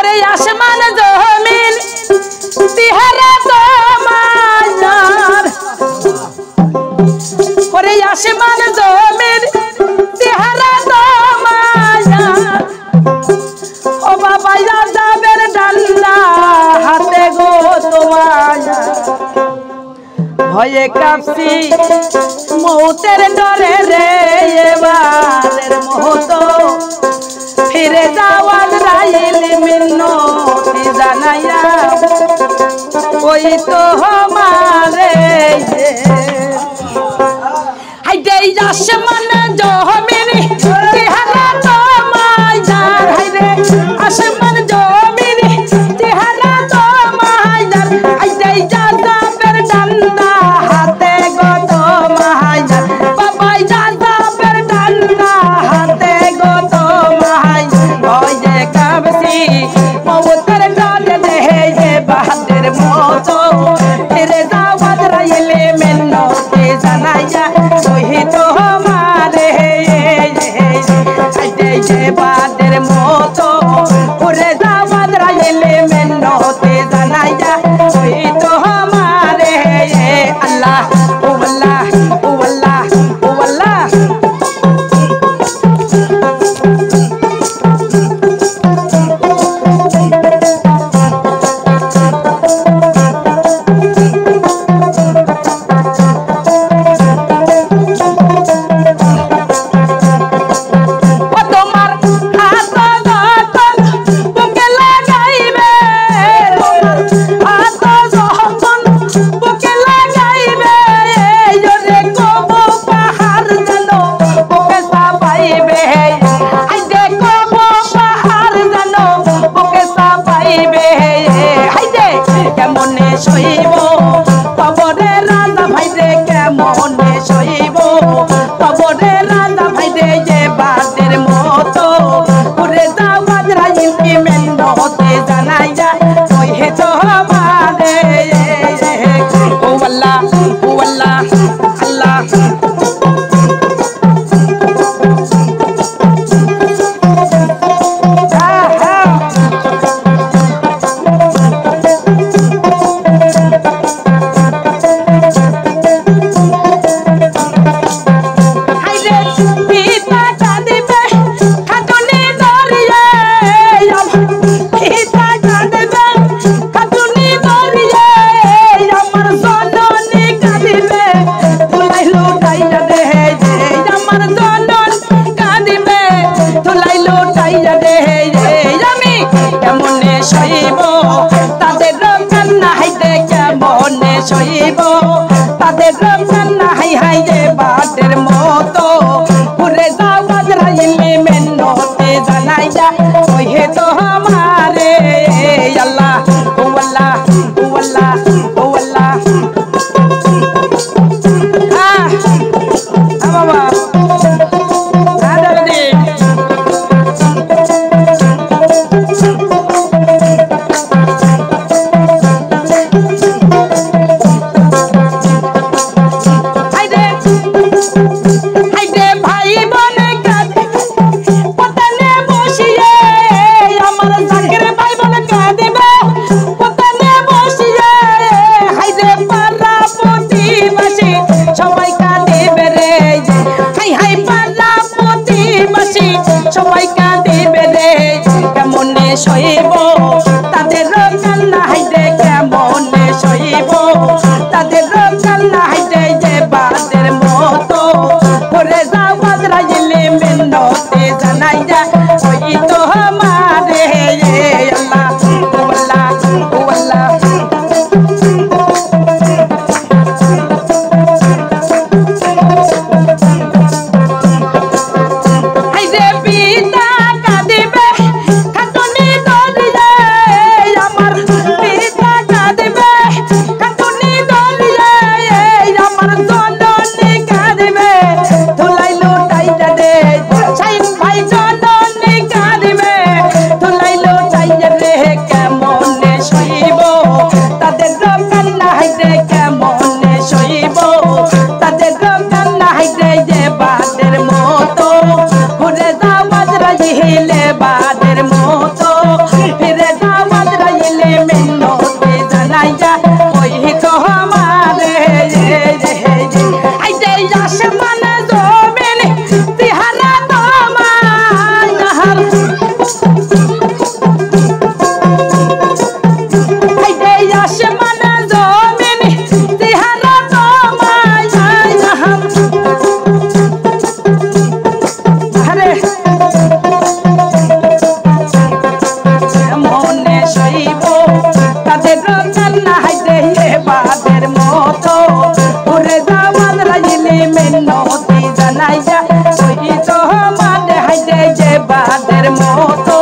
ওরে আসমান জমিন তিহারা তোমার ওরে আসমান জমিন তিহারা তোমার ও বাবা যাবের ডান্ডা হাতে গো তোমার ভয়ে কাঁপছি মৌতের ডরে রে এবারের মহতো ফিরে যাওয়ার রাইলি মিন্নতি জানাইয়া ওই তো মারে হাইডে আসমান জমিন তিহারা তোমার হাইডে আসমান জমিন তিহারা তোমার হাইডে যাবের ডান্ডা হাতে গো তোমার বাবা যাবের ডান্ডা হাতে গো তোমার ওই যে কাবসি মৌতের ডরে দেহে যে বাহাদের মতো ফিরে যাওয়ার রাইলে মিন্নতি জানাইয়া ওই তো মারে যে বাহাদের মতো ফিরে যাওয়ার রাইলে মিন্নতি জানাইয়া ওই তো মারে আল্লাহ ও আল্লাহ ও আল্লাহ ও আল্লাহ কেমনে সইব কবরে রাজা ভাইরে কেমনে সইব কবরে রাজা ভাইরে যে বাদের মতো উড়ে যাওয়ার রাইলি মিন্নতি জানাইয়া ওই তো মারে ও আল্লাহ ও আল্লাহ আল্লাহ সইব তাদের রমজান হাই হাই যে বাদের মতো ঘুরে যাওয়ার রাইলি মিন্নতি জানাইয়া ওই তো মারে আল্লাহ ও আল্লাহ ও আল্লাহ ও আল্লাহ বাবা সবাই কাঁদিবে রে কেমনে সইব তাদের কান্না হাইরে কেমনে সইব তাদের কান্না হাইরে যে বাদের মতো ঘুরে যাওয়ার রাইলি মিন্নতি জানাইয়া ওই তো মারে আল্লাহ ও আল্লাহ ও আল্লাহ আমার ওই তো মানে হাইতে যে বাদের মতো